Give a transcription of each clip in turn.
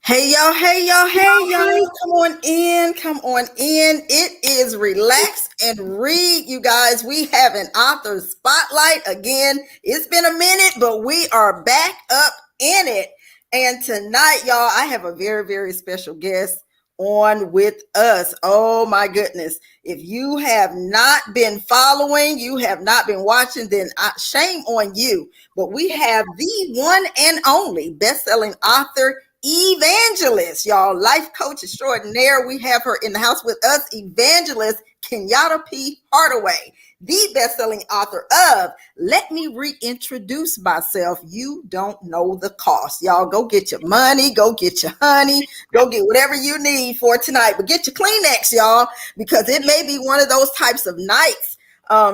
Hey y'all, hey y'all, hey y'all, come on in, come on in. It is Relax and Read, you guys. We have an author spotlight again. It's been a minute, but we are back up in it. And tonight, y'all, I have a very, very special guest on with us. Oh my goodness. If you have not been following, you have not been watching, then shame on you. But we have the one and only best-selling author, Evangelist, y'all, life coach extraordinaire. We have her in the house with us, Evangelist Kenyatta P. Hardaway, the best-selling author of Let Me Reintroduce Myself. You don't know the cost. Y'all go get your money, go get your honey, go get whatever you need for tonight. But get your Kleenex, y'all, because it may be one of those types of nights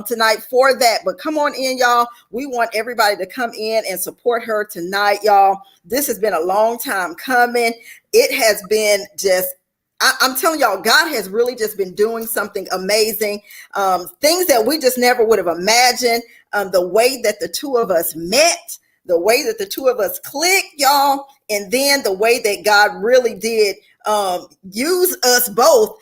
tonight for that. But come on in, y'all. We want everybody to come in and support her tonight, y'all. This has been a long time coming. It has been just, I'm telling y'all, God has really just been doing something amazing. Things that we just never would have imagined. The way that the two of us met, the way that the two of us clicked, y'all, and then the way that God really did use us both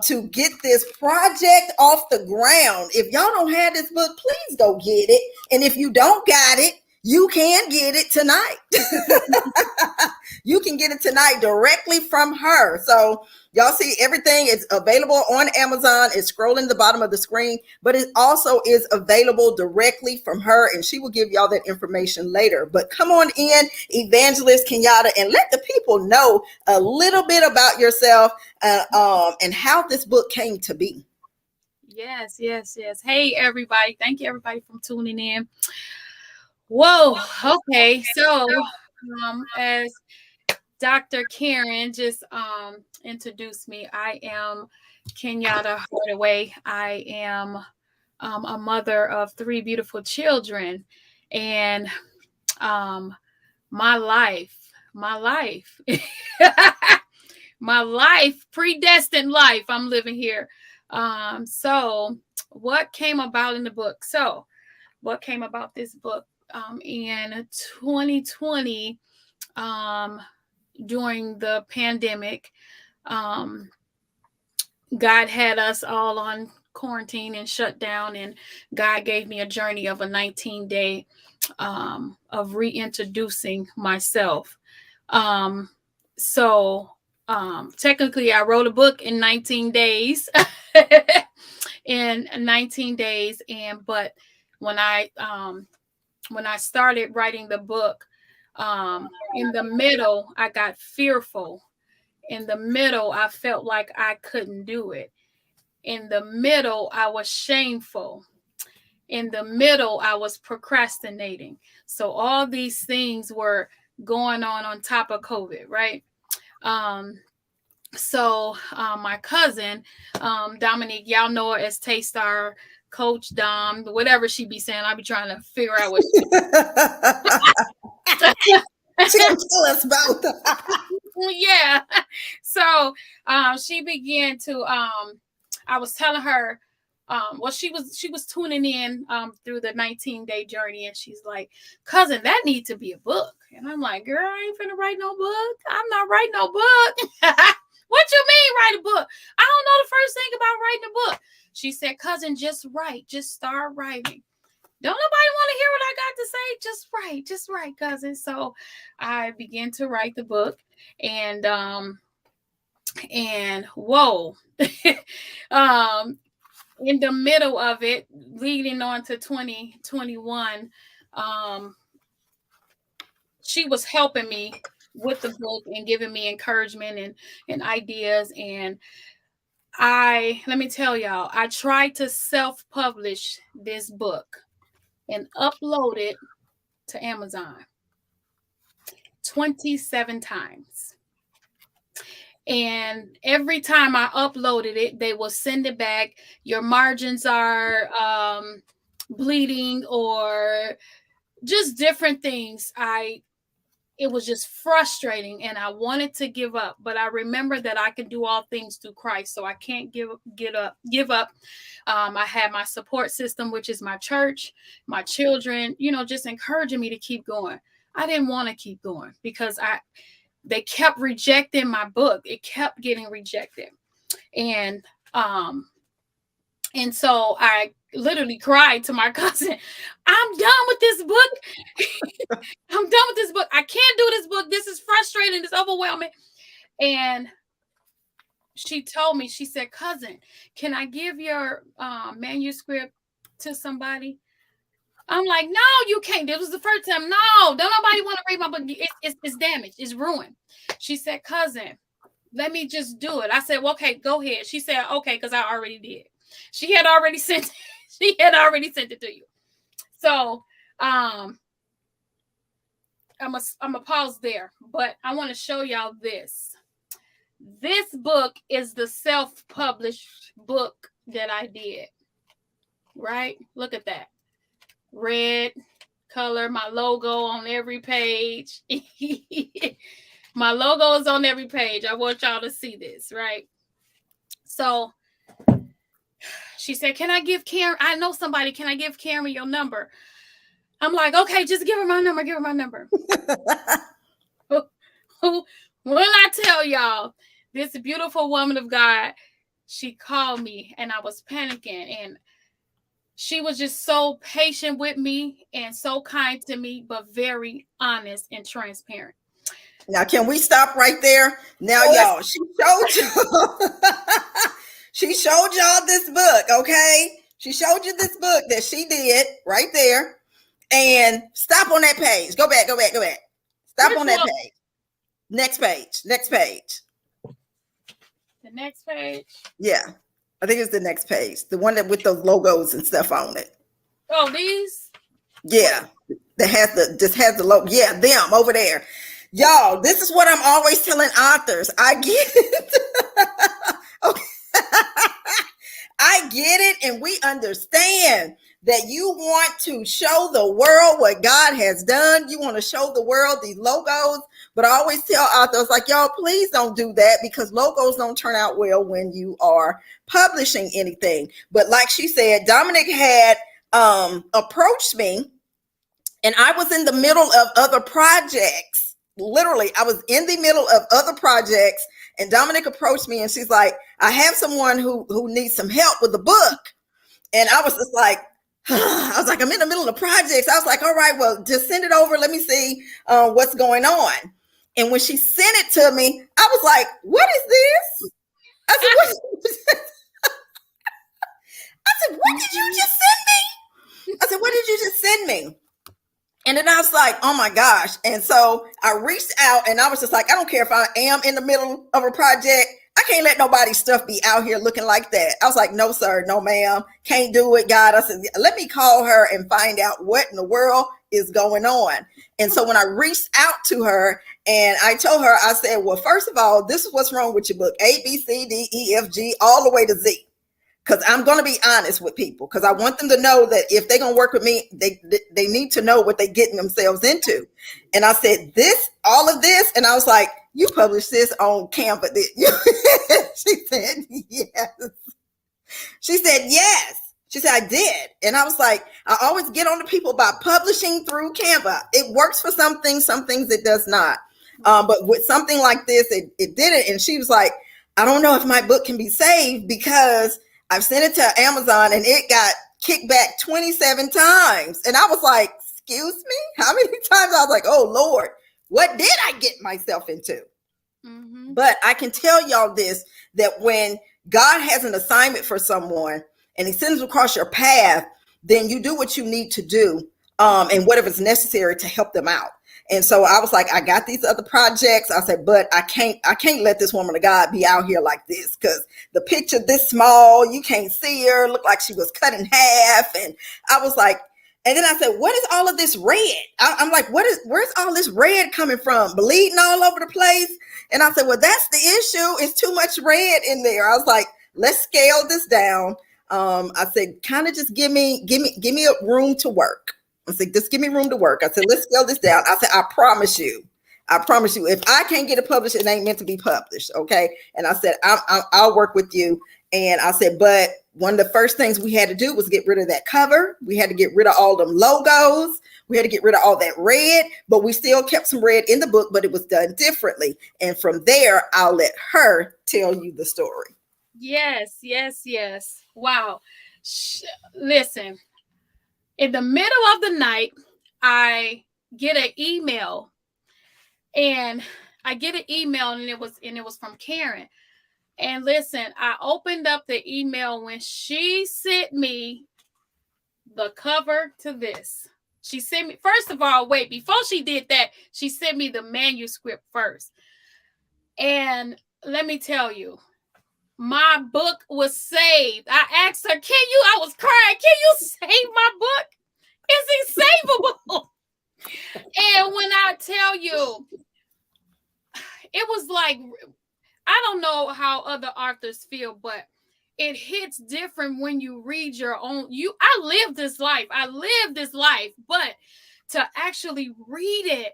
to get this project off the ground. If y'all don't have this book, please go get it. And if you don't got it, you can get it tonight. You can get it tonight directly from her. So y'all see everything is available on Amazon. It's scrolling the bottom of the screen, but it also is available directly from her, and she will give y'all that information later. But come on in, Evangelist Kenyatta, and let the people know a little bit about yourself and how this book came to be. Yes. Hey, everybody. Thank you, everybody, for tuning in. Whoa. Okay. So, as Dr. Karen just introduced me, I am Kenyatta Hardaway. I am a mother of 3 beautiful children, and my life, my life, predestined life I'm living here. So what came about in the book? So what came about this book in 2020 during the pandemic? God had us all on quarantine and shut down, and God gave me a journey of a 19-day of reintroducing myself. So technically I wrote a book in 19 days. In 19 days, but when I started writing the book, in the middle I got fearful. In the middle I felt like I couldn't do it. In the middle I was shameful. In the middle I was procrastinating. So all these things were going on top of COVID, right? So my cousin, Dominique, y'all know her as Taystar, Coach Dom, whatever she be saying. I be trying to figure out what She gonna tell us both. Yeah. So she began to I was telling her, well, she was tuning in through the 19-day journey, and she's like, cousin, that needs to be a book. And I'm like, girl, I ain't finna write no book. I'm not writing no book. What you mean write a book? I don't know the first thing about writing a book. She said, cousin, just write. Just start writing. Don't nobody want to hear what I got to say? Just write, cousin. So I began to write the book, and whoa. In the middle of it, leading on to 2021, she was helping me with the book and giving me encouragement and ideas. And let me tell y'all, I tried to self-publish this book and upload it to Amazon 27 times. And every time I uploaded it, they will send it back. Your margins are bleeding, or just different things. It was just frustrating, and I wanted to give up. But I remember that I can do all things through Christ, so I can't give up. I had my support system, which is my church, my children, just encouraging me to keep going. I didn't want to keep going because they kept rejecting my book. It kept getting rejected. And so I literally cried to my cousin, I'm done with this book. I'm done with this book. I can't do this book. This is frustrating. It's overwhelming. And she told me, she said, cousin, can I give your manuscript to somebody? I'm like, no, you can't. This was the first time. No, don't nobody want to read my book. It's damaged. It's ruined. She said, cousin, let me just do it. I said, well, okay, go ahead. She said, okay, because I already did. She had already sent it to you. So I'm a pause there, but I want to show y'all this. This book is the self-published book that I did. Right? Look at that. Red color, my logo on every page. My logo is on every page. I want y'all to see this, right? So she said, can I give Karen, I know somebody, can I give Karen your number? I'm like, okay, just give her my number, When I tell y'all, this beautiful woman of God, she called me and I was panicking, and she was just so patient with me and so kind to me, but very honest and transparent. Now, can we stop right there? Now, y'all, she showed y'all this book, okay? She showed you this book that she did right there. And stop on that page. Go back. Stop on that page. Next page. The next page? Yeah. I think it's the next page. The one that with those logos and stuff on it. Oh, these? Yeah. That has the logo. Yeah, them over there. Y'all, this is what I'm always telling authors. I get it. Okay. I get it, and we understand that you want to show the world what God has done. You want to show the world these logos, but I always tell authors, like, y'all, please don't do that, because logos don't turn out well when you are publishing anything. But like she said, Dominic had approached me, and I was in the middle of other projects. Literally, I was in the middle of other projects, and Dominic approached me, and she's like, I have someone who needs some help with the book. And I was just like, I'm in the middle of projects. I was like, all right, well, just send it over. Let me see what's going on. And when she sent it to me, I was like, what is this? I said, what did you just send me? I said, what did you just send me? And then I was like, oh my gosh. And so I reached out, and I was just like, I don't care if I am in the middle of a project. I can't let nobody's stuff be out here looking like that. I was like, no, sir, no, ma'am, can't do it, God. I said, let me call her and find out what in the world is going on. And so when I reached out to her and I told her, I said, well, first of all, this is what's wrong with your book, A, B, C, D, E, F, G, all the way to Z. Because I'm going to be honest with people, because I want them to know that if they're going to work with me, they need to know what they're getting themselves into. And I said, all of this. And I was like, you published this on Canva, did you? She said, yes. She said, yes. She said, I did. And I was like, I always get on to people about publishing through Canva. It works for some things it does not. But with something like this, it didn't. And she was like, I don't know if my book can be saved because I've sent it to Amazon and it got kicked back 27 times. And I was like, excuse me? How many times? I was like, oh, Lord, what did I get myself into? Mm-hmm. But I can tell y'all this, that when God has an assignment for someone and he sends them across your path, then you do what you need to do and whatever's necessary to help them out. And so I was like, I got these other projects. I said, but I can't let this woman of God be out here like this, because the picture this small, you can't see her, looked like she was cut in half. And I was like, and then I said, what is all of this red? I'm like, where's all this red coming from? Bleeding all over the place. And I said, well, that's the issue. It's too much red in there. I was like, let's scale this down. I said, kind of just give me a room to work. I said, just give me room to work. I said, let's scale this down. I said, I promise you, if I can't get it published, it ain't meant to be published. Okay. And I said, I'll work with you. And I said, but one of the first things we had to do was get rid of that cover. We had to get rid of all them logos. We had to get rid of all that red, but we still kept some red in the book, but it was done differently. And from there, I'll let her tell you the story. Yes, yes, yes. Wow. Listen, in the middle of the night, I get an email, and it was from Karen. And listen, I opened up the email when she sent me the cover to this. She sent me, first of all, wait, before she did that, she sent me the manuscript first. And let me tell you, my book was saved. I asked her, I was crying, can you save my book? Is it savable? And when I tell you, it was like, I don't know how other authors feel, but it hits different when you read your own. I live this life, but to actually read it,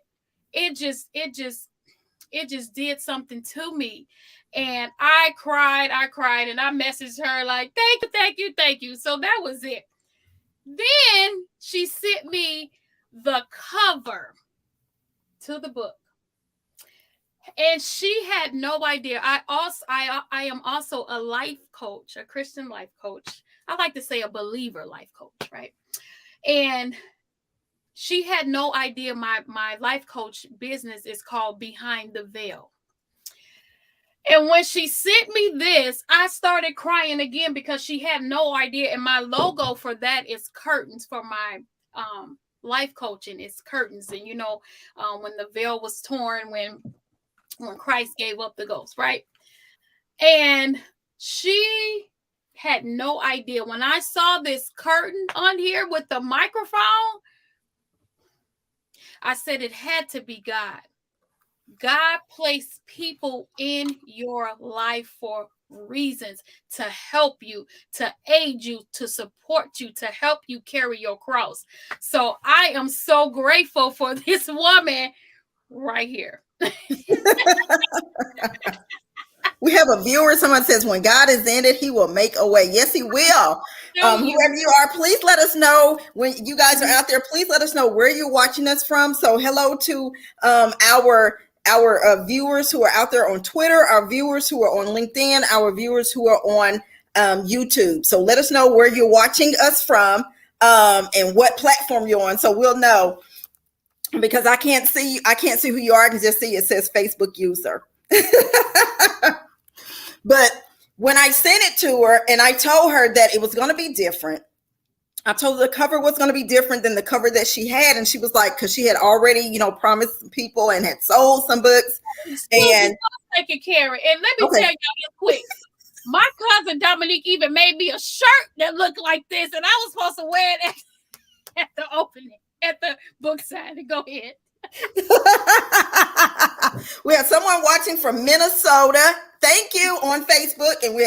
it just did something to me. And I cried, and I messaged her like, thank you. So that was it. Then she sent me the cover to the book. And she had no idea. I am also a life coach, a Christian life coach. I like to say a believer life coach, right? And she had no idea my life coach business is called Behind the Veil. And when she sent me this, I started crying again because she had no idea. And my logo for that is curtains for my life coaching. It's curtains. And when the veil was torn, when Christ gave up the ghost, right? And she had no idea. When I saw this curtain on here with the microphone, I said it had to be God. God placed people in your life for reasons, to help you, to aid you, to support you, to help you carry your cross. So I am so grateful for this woman right here. We have a viewer. Someone says, when God is in it, he will make a way. Yes, he will. Whoever you are, please let us know when you guys are out there. Please let us know where you're watching us from. So hello to our viewers who are out there on Twitter, our viewers who are on LinkedIn, our viewers who are on YouTube. So let us know where you're watching us from and what platform you're on, so we'll know. Because I can't see who you are. I can just see it says Facebook user. But when I sent it to her and I told her that it was going to be different, I told her the cover was going to be different than the cover that she had. And she was like, because she had already, promised people and had sold some books. And take it, Karen. And let me tell y'all real quick. My cousin Dominique even made me a shirt that looked like this. And I was supposed to wear it at the opening, at the book signing. Go ahead. We have someone watching from Minnesota. Thank you on Facebook. And we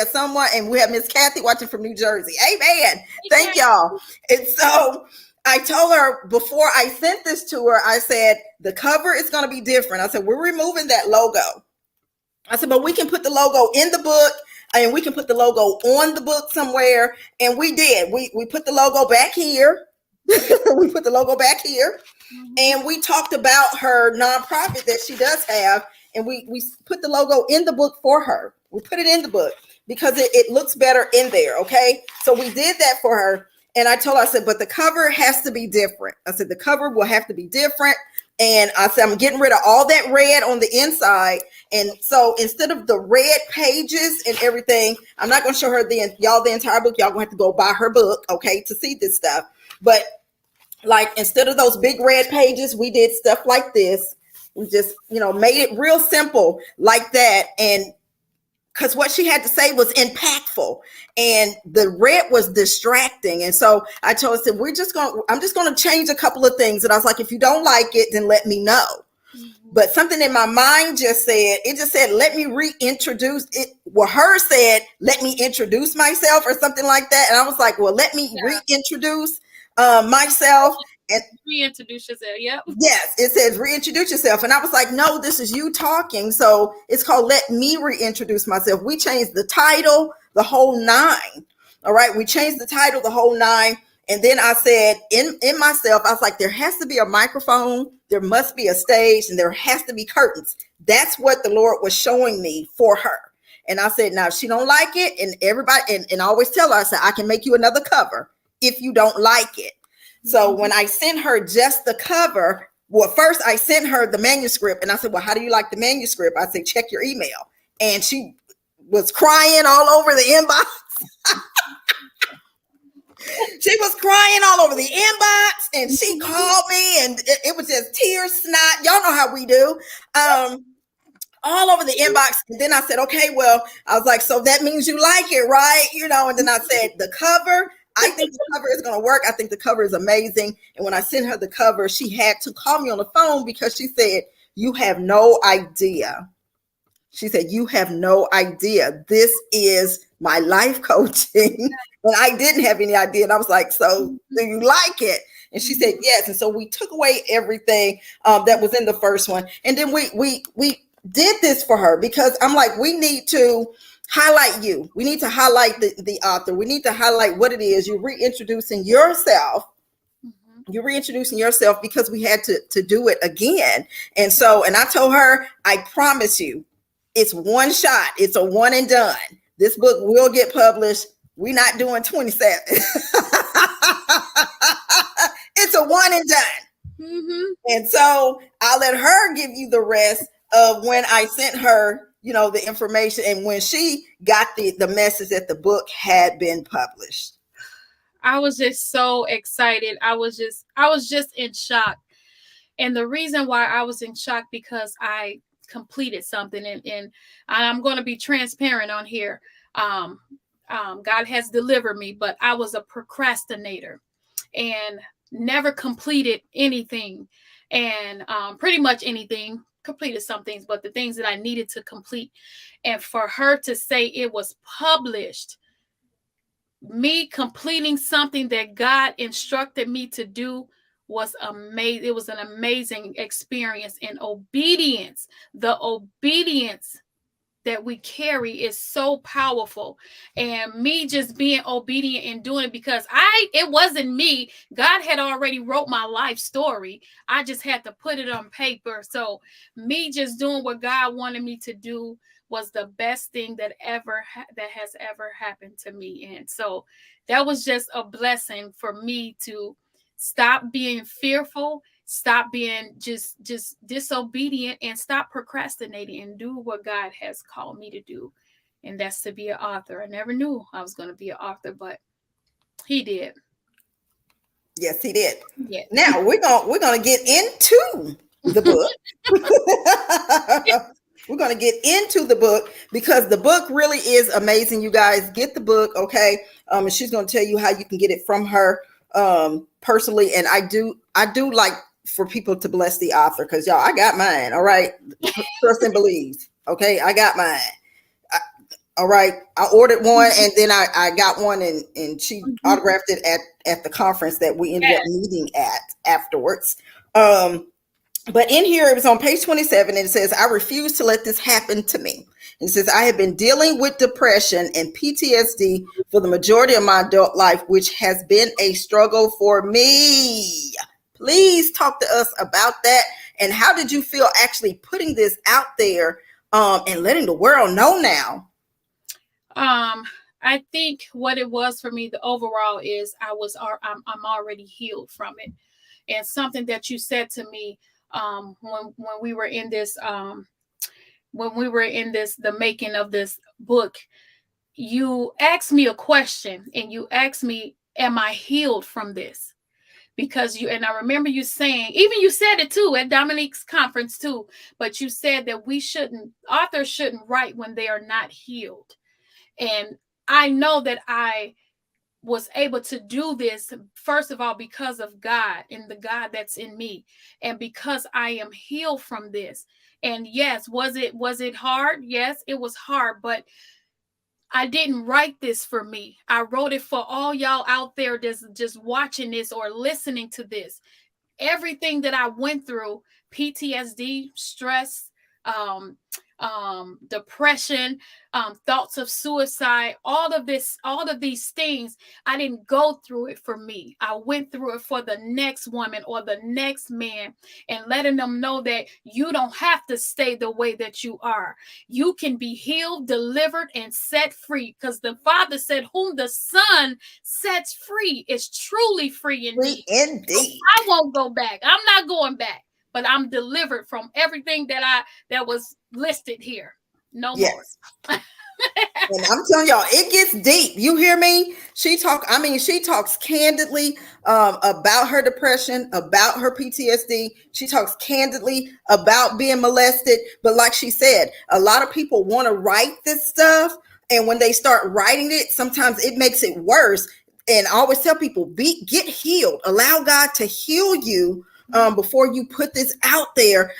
have Miss Kathy watching from New Jersey. Amen. Thank y'all. And so I told her before I sent this to her, I said, the cover is going to be different. I said, we're removing that logo. I said, but we can put the logo in the book and we can put the logo on the book somewhere. And we did. We put the logo back here. We put the logo back here. And we talked about her nonprofit that she does have. And we put the logo in the book for her. We put it in the book because it looks better in there. Okay. So we did that for her. And I told her, I said, but the cover has to be different. I said, the cover will have to be different. And I said, I'm getting rid of all that red on the inside. And so instead of the red pages and everything, I'm not going to show her the entire book. Y'all going to have to go buy her book, okay, to see this stuff. But like, instead of those big red pages, we did stuff like this. We just, made it real simple like that. And because what she had to say was impactful and the red was distracting. And so I told her, I'm just going to change a couple of things. And I was like, if you don't like it, then let me know. But something in my mind just said, let me reintroduce it. Well, her said, let me introduce myself or something like that. And I was like, well, let me reintroduce myself. And reintroduce yourself. Yep. Yes, it says reintroduce yourself. And I was like, no, this is you talking. So it's called Let Me Reintroduce Myself. We changed the title, the whole nine. All right. We changed the title, the whole nine. And then I said in myself, I was like, there has to be a microphone, there must be a stage, and there has to be curtains. That's what the Lord was showing me for her. And I said, now if she don't like it, and everybody, and I always tell her, I said, I can make you another cover if you don't like it. So when I sent her just the cover, well, first I sent her the manuscript, and I said, well, how do you like the manuscript? I said, check your email. And she was crying all over the inbox. She was crying all over the inbox, and she called me, and it was just tears, snot. Y'all know how we do. All over the inbox. And then I said, okay, well, I was like, so that means you like it, right? You know, and then I said, the cover, I think the cover is going to work. I think the cover is amazing. And when I sent her the cover, she had to call me on the phone because she said, you have no idea. She said, you have no idea. This is my life coaching. And I didn't have any idea. And I was like, so do you like it? And she said, yes. And so we took away everything that was in the first one. And then we did this for her because I'm like, we need to highlight you. We need to highlight the author. We need to highlight what it is. You're reintroducing yourself. You're reintroducing yourself because we had to do it again. And so, and I told her, I promise you, it's one shot. It's a one and done. This book will get published. We're not doing 27. It's a one and done. And so I'll let her give you the rest of when I sent her, you know, the information and when she got the message that the book had been published. I was just so excited. I was just in shock. And the reason why I was in shock because I completed something and I'm going to be transparent on here. God has delivered me, but I was a procrastinator and never completed anything, and pretty much anything, completed some things, but the things that I needed to complete. And for her to say it was published, me completing something that God instructed me to do was amazing. It was an amazing experience, and obedience, the obedience that we carry is so powerful. And me just being obedient and doing it because it wasn't me. God had already wrote my life story. I just had to put it on paper. So me just doing what God wanted me to do was the best thing that has ever happened to me. And so that was just a blessing for me to stop being fearful, stop being just disobedient, and stop procrastinating and do what God has called me to do. And that's to be an author. I never knew I was going to be an author, but he did. Yes, he did. Yeah. Now we're gonna get into the book. We're going to get into the book because the book really is amazing. You guys get the book, okay? And she's going to tell you how you can get it from her personally. And I do like for people to bless the author because y'all, I got mine. All right, trust and believe. Okay, I got mine. All right, I ordered one and then I got one and she autographed it at the conference that we ended up meeting at afterwards. But in here, it was on page 27, and it says, I refuse to let this happen to me. It says, I have been dealing with depression and PTSD for the majority of my adult life, which has been a struggle for me. Please talk to us about that. And how did you feel actually putting this out there and letting the world know now? I think what it was for me, the overall is I'm already healed from it. And something that you said to me when we were in this the making of this book, you asked me a question and you asked me, am I healed from this? Because and I remember you saying, even you said it too at Dominique's conference too, but you said that authors shouldn't write when they are not healed. And I know that I was able to do this, first of all, because of God and the God that's in me, and because I am healed from this. And yes, was it hard? Yes, it was hard, but I didn't write this for me. I wrote it for all y'all out there that's just watching this or listening to this. Everything that I went through, PTSD, stress, depression, thoughts of suicide, all of these things. I didn't go through it for me. I went through it for the next woman or the next man, and letting them know that you don't have to stay the way that you are. You can be healed, delivered, and set free, because the Father said, whom the Son sets free is truly free indeed. Free indeed. I won't go back. I'm not going back. But I'm delivered from everything that was listed here. No more. And I'm telling y'all, it gets deep. You hear me? She talks candidly about her depression, about her PTSD. She talks candidly about being molested. But like she said, a lot of people want to write this stuff. And when they start writing it, sometimes it makes it worse. And I always tell people, get healed. Allow God to heal you before you put this out there,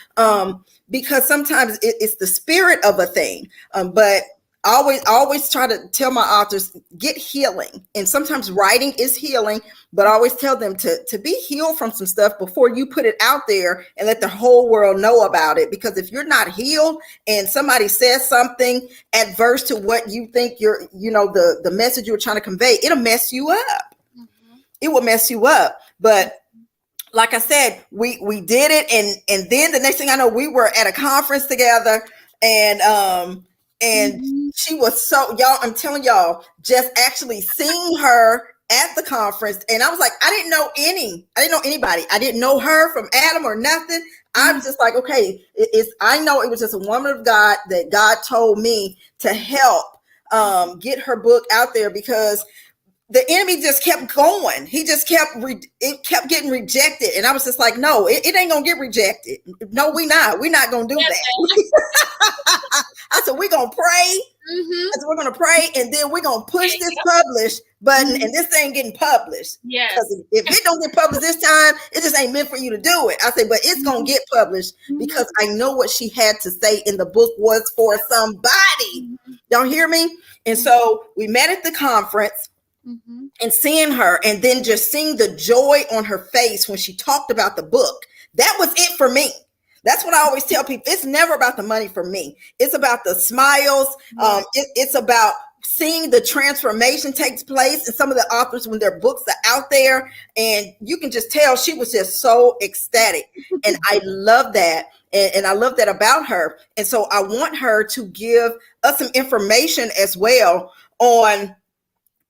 because sometimes it's the spirit of a thing. But I always try to tell my authors, get healing. And sometimes writing is healing, but I always tell them to be healed from some stuff before you put it out there and let the whole world know about it. Because if you're not healed and somebody says something adverse to what you think the message you're trying to convey, it'll mess you up. Mm-hmm. It will mess you up. But like I said, we did it, and then the next thing I know, we were at a conference together, and mm-hmm. She was y'all, I'm telling y'all, just actually seeing her at the conference, and I was like, I didn't know anybody. I didn't know her from Adam or nothing. Mm-hmm. I'm just like, okay, I know it was just a woman of God that God told me to help get her book out there, because the enemy just kept going. He just kept getting rejected. And I was just like, no, it ain't going to get rejected. No, we're not going to do that. I said, we're going to pray. Mm-hmm. I said, we're going to pray, and then we're going to push this publish button, mm-hmm. and this ain't getting published. Yes. Because if it don't get published this time, it just ain't meant for you to do it. I said, but it's going to get published, mm-hmm. because I know what she had to say in the book was for somebody. Mm-hmm. Y'all hear me? And so we met at the conference. Mm-hmm. And seeing her, and then just seeing the joy on her face when she talked about the book, that was it for me. That's what I always tell people. It's never about the money for me. It's about the smiles. It's about seeing the transformation takes place. And some of the authors, when their books are out there, and you can just tell she was just so ecstatic. And I love that. And I love that about her. And so I want her to give us some information as well on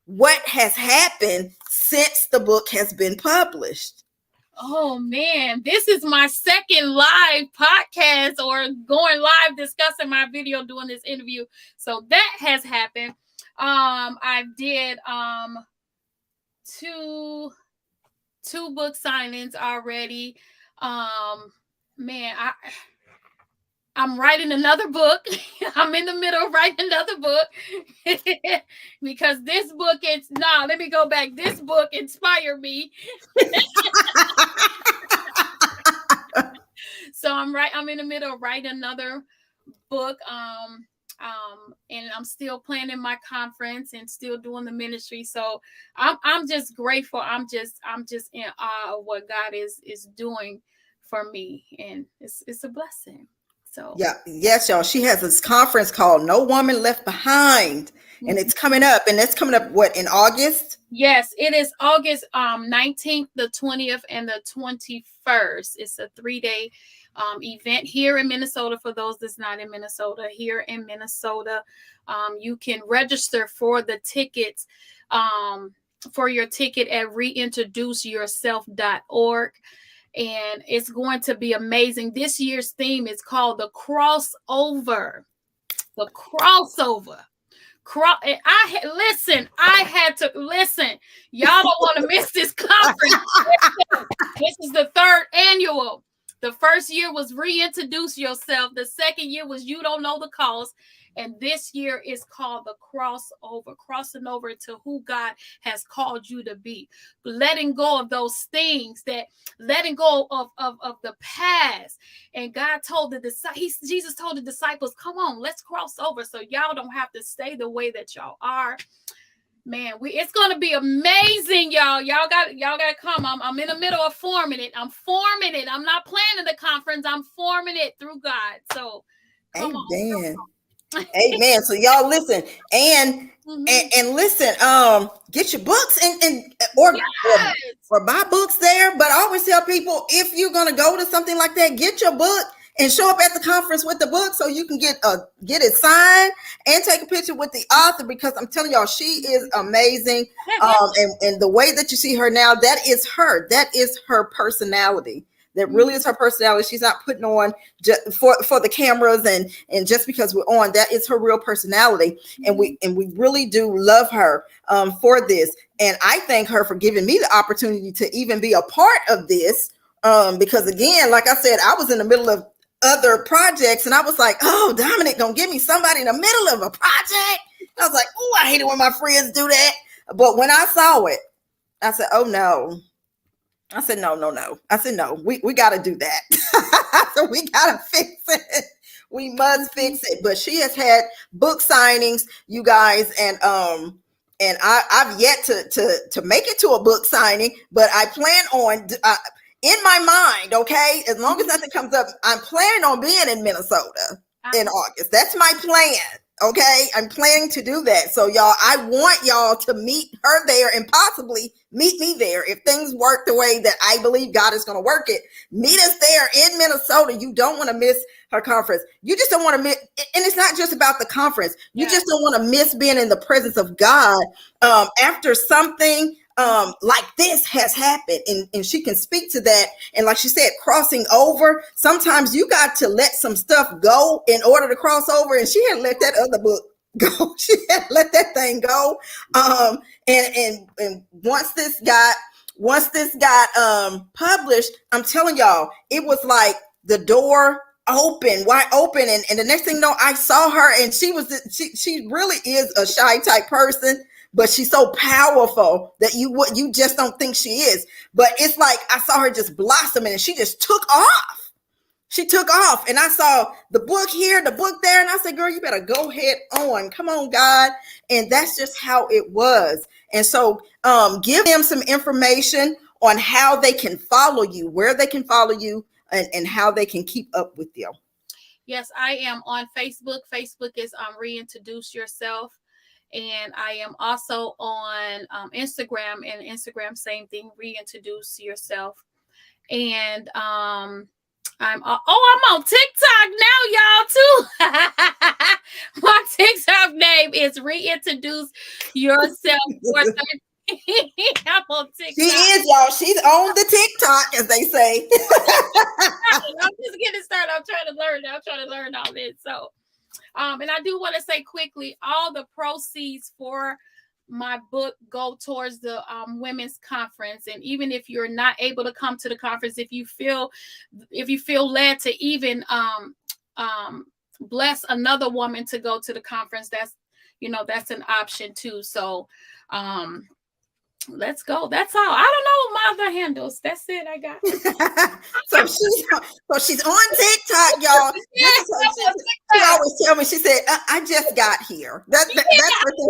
what has happened since the book has been published. Oh man, this is my second live podcast, or going live discussing my video, doing this interview. So that has happened. I did two book signings already. Man, I'm writing another book. I'm in the middle of writing another book because this book, let me go back. This book inspired me. So I'm in the middle of writing another book. And I'm still planning my conference and still doing the ministry. So I'm just grateful. I'm just in awe of what God is doing for me. And it's a blessing. So yes, y'all. She has this conference called No Woman Left Behind, mm-hmm. and it's coming up. And that's coming up in August? Yes, it is August 19th, the 20th, and the 21st. It's a 3-day event here in Minnesota. For those that's not in Minnesota, here in Minnesota, you can register for the tickets, for your ticket at reintroduceyourself.org. And it's going to be amazing. This year's theme is called the crossover. The crossover. I had to listen. Y'all don't want to miss this conference. This is the 3rd annual. The first year was reintroduce yourself. The second year was you don't know the cause. And this year is called the crossover, crossing over to who God has called you to be. Letting go of those things, letting go of the past. And Jesus told the disciples, come on, let's cross over so y'all don't have to stay the way that y'all are. Man, it's gonna be amazing, y'all. Y'all gotta come. I'm in the middle of forming it. I'm forming it. I'm not planning the conference. I'm forming it through God. So Come on. Amen. Amen. So y'all listen and Mm-hmm. and listen, get your books and Yes. or buy books there. But I always tell people, if you're gonna go to something like that, get your book and show up at the conference with the book so you can get it signed and take a picture with the author, because I'm telling y'all, she is amazing. And the way that you see her now, that is her. That is her personality. That really is her personality. She's not putting on just for the cameras and just because we're on. That is her real personality, and we really do love her for this. And I thank her for giving me the opportunity to even be a part of this. Because again, like I said, I was in the middle of other projects, and I was like, "Oh, Dominic, gonna give me somebody in the middle of a project." I was like, "Oh, I hate it when my friends do that." But when I saw it, I said, "Oh no." I said, no. I said, no, we got to do that. So we got to fix it. We must fix it. But she has had book signings, you guys, and I've yet to make it to a book signing, but I plan on in my mind, okay, as long as nothing comes up, I'm planning on being in Minnesota in August. That's my plan. Okay, I'm planning to do that. So y'all, I want y'all to meet her there and possibly meet me there. If things work the way that I believe God is going to work it, meet us there in Minnesota. You don't want to miss her conference. You just don't want to miss, and it's not just about the conference. You just don't want to miss being in the presence of God after something like this has happened, and she can speak to that. And like she said, crossing over, sometimes you got to let some stuff go in order to cross over, and she had let that other book go. She had let that thing go. And once this got published, I'm telling y'all, it was like the door wide open, and the next thing you know, I saw her, and she really is a shy type person, but she's so powerful that you just don't think she is. But it's like I saw her just blossoming, and she just took off. She took off, and I saw the book here, the book there, and I said, girl, you better go head on. Come on, God. And that's just how it was. And so give them some information on how they can follow you, where they can follow you, and how they can keep up with you. Yes, I am on Facebook. Facebook is Reintroduce Yourself. And I am also on Instagram, and Instagram, same thing, Reintroduce Yourself. And I'm on TikTok now, y'all, too. My TikTok name is Reintroduce Yourself. I'm on TikTok. She is, y'all. She's on the TikTok, as they say. I'm just getting started. I'm trying to learn all this. So, and I do want to say quickly, all the proceeds for my book go towards the women's conference. And even if you're not able to come to the conference, if you feel led to even bless another woman to go to the conference, that's an option too. So let's go. That's all. I don't know my other handles. That's it. I got. So she's on TikTok, y'all. Yes, she always tell me. She said, "I just got here." That's the thing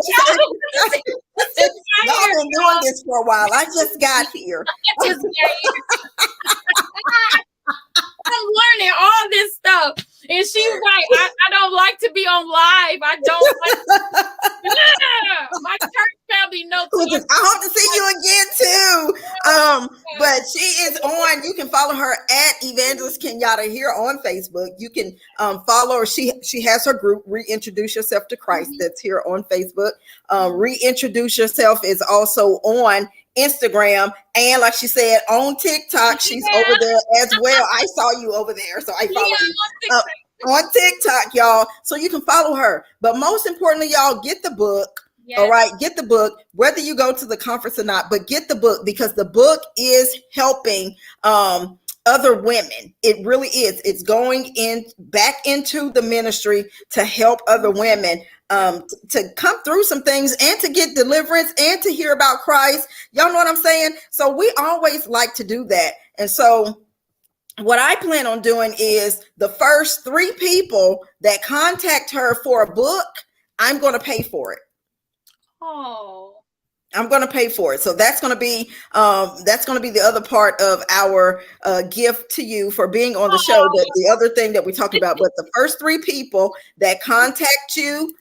she said. Y'all been doing this for a while. I just got here. I'm learning all this stuff. And she was like, I don't like to be on live. I don't like my church family knows. I hope to see you again too. But she is on. You can follow her at Evangelist Kenyatta here on Facebook. You can follow her. She has her group, Reintroduce Yourself to Christ, that's here on Facebook. Reintroduce Yourself is also on Instagram, and like she said, on TikTok, she's over there as well. I saw you over there, so I follow you on TikTok, y'all, so you can follow her. But most importantly, y'all, get the book. Yes. All right, get the book, whether you go to the conference or not, but get the book, because the book is helping other women. It really is. It's going back into the ministry to help other women to come through some things and to get deliverance and to hear about Christ. Y'all know what I'm saying? So we always like to do that. And so what I plan on doing is the first 3 people that contact her for a book, I'm going to pay for it. Oh. I'm going to pay for it. So that's going to be the other part of our gift to you for being on the show. The other thing that we talked about, but the first 3 people that contact you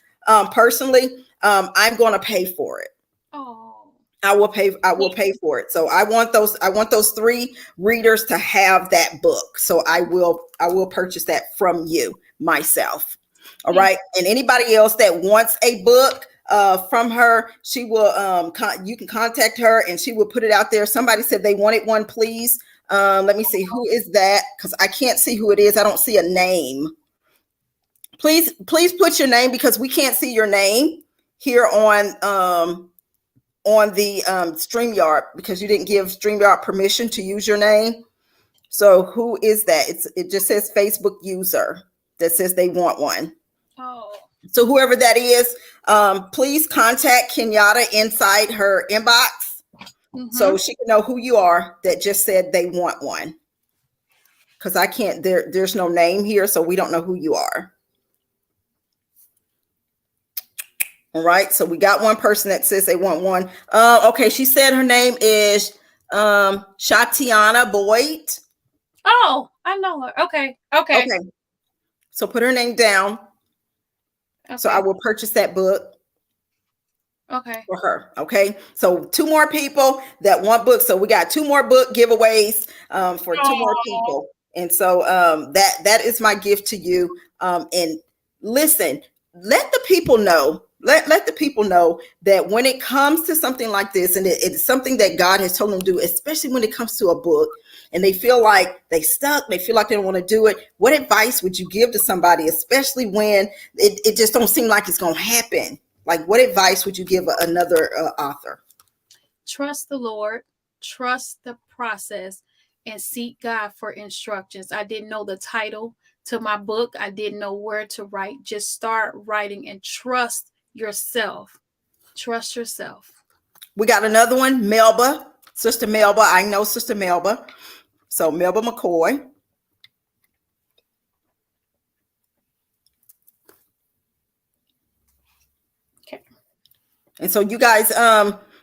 personally, I'm going to pay for it. Oh, I will pay for it. So I want those 3 readers to have that book. So I will purchase that from you myself. All right. And anybody else that wants a book from her, she will you can contact her and she will put it out there. Somebody said they wanted one, please. Let me see, who is that? Because I can't see who it is. I don't see a name. Please put your name, because we can't see your name here on the StreamYard, because you didn't give StreamYard permission to use your name. So who is that? It just says Facebook user that says they want one. Oh. So whoever that is, please contact Kenyatta inside her inbox, so she can know who you are that just said they want one. Because I can't, there's no name here, so we don't know who you are. All right, so we got one person that says they want one. Okay, she said her name is Shatiana Boyd. Oh, I know her. Okay. So put her name down. Okay. So I will purchase that book. Okay. For her. Okay. So 2 more people that want books. So we got 2 more book giveaways for 2 more people. And so that is my gift to you. And listen, let the people know. Let the people know that when it comes to something like this, and it's something that God has told them to do, especially when it comes to a book, and they feel like they stuck, they feel like they don't want to do it. What advice would you give to somebody, especially when it just don't seem like it's going to happen? Like, what advice would you give another author? Trust the Lord, trust the process, and seek God for instructions. I didn't know the title to my book. I didn't know where to write. Just start writing and trust yourself. Trust yourself. We got another one, Melba, Sister Melba. I know Sister Melba. So Melba McCoy. Okay. And so you guys,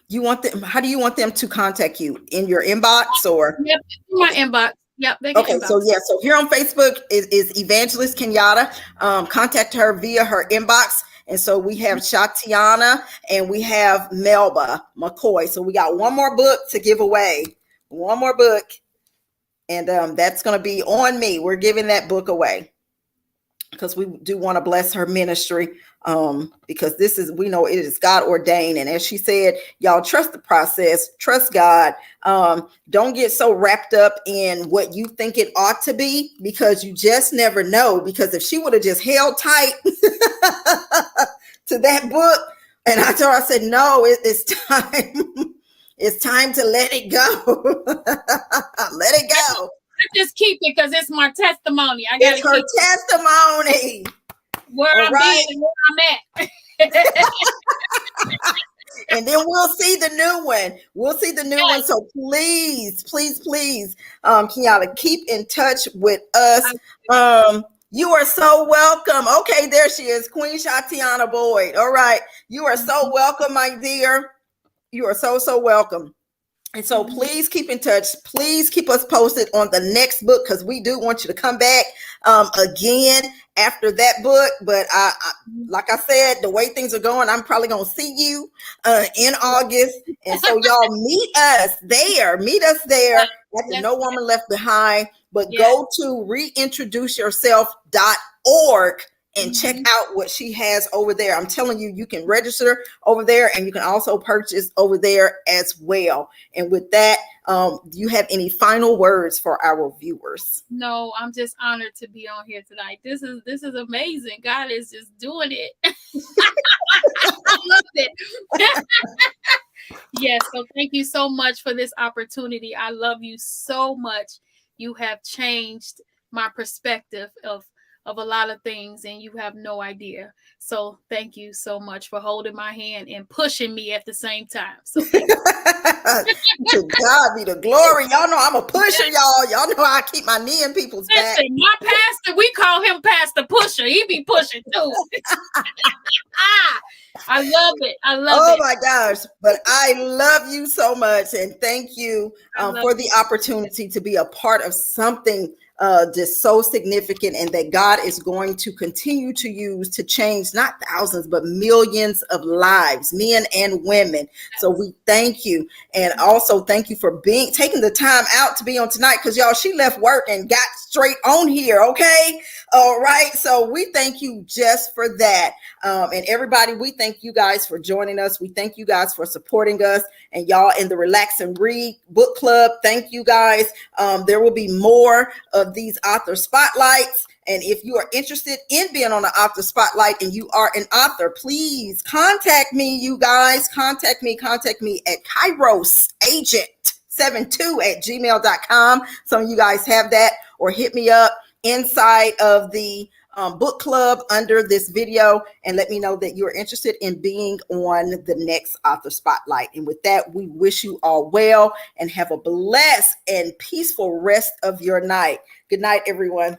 you want them, how do you want them to contact you? In your inbox or? Yep, in my inbox. Yep. Okay, so yeah, so here on Facebook is Evangelist Kenyatta. Contact her via her inbox. And so we have Shatiana and we have Melba McCoy. So we got 1 more book to give away. 1 more book. And that's going to be on me. We're giving that book away because we do want to bless her ministry, because we know it is God ordained. And as she said, y'all trust the process, trust God. Don't get so wrapped up in what you think it ought to be, because you just never know. Because if she would have just held tight to that book, and I told her, I said, no, it's time. It's time to let it go. Let it go. I just keep it because it's my testimony. It's her testimony. Where I'm being and where I'm at. And then we'll see the new one. We'll see the new one. So please, Kenyatta, keep in touch with us. You are so welcome. Okay, there she is, Queen Shatiana Boyd. All right. You are so welcome, my dear. You are so welcome. And so please keep in touch. Please keep us posted on the next book, because we do want you to come back again after that book. But I like I said, the way things are going, I'm probably going to see you in August. And so y'all meet us there at the No Woman Left Behind. But go to reintroduceyourself.org and check out what she has over there. I'm telling you, you can register over there, and you can also purchase over there as well. And with that, do you have any final words for our viewers? No, I'm just honored to be on here tonight. This is amazing. God is just doing it. I love it. Yes, so thank you so much for this opportunity. I love you so much. You have changed my perspective of a lot of things, and you have no idea. So thank you so much for holding my hand and pushing me at the same time. So to God be the glory. Y'all know I'm a pusher, y'all. Y'all know I keep my knee in people's back. My pastor, we call him Pastor Pusher. He be pushing too. I love it. I love Oh it. my gosh. But I love you so much. And thank you I love for you. the opportunity to be a part of something just so significant, and that God is going to continue to use to change not thousands, but millions of lives, men and women. So we thank you. And also thank you for taking the time out to be on tonight, because y'all, she left work and got straight on here. Okay. All right. So we thank you just for that. And everybody, we thank you guys for joining us. We thank you guys for supporting us, and y'all in the Relax and Read book club. Thank you guys. There will be more of these author spotlights. And if you are interested in being on the author spotlight and you are an author, please contact me, you guys. Contact me at kairosagent72@gmail.com. Some of you guys have that, or hit me up inside of the book club under this video and let me know that you're interested in being on the next author spotlight. And with that, we wish you all well and have a blessed and peaceful rest of your night. Good night, everyone.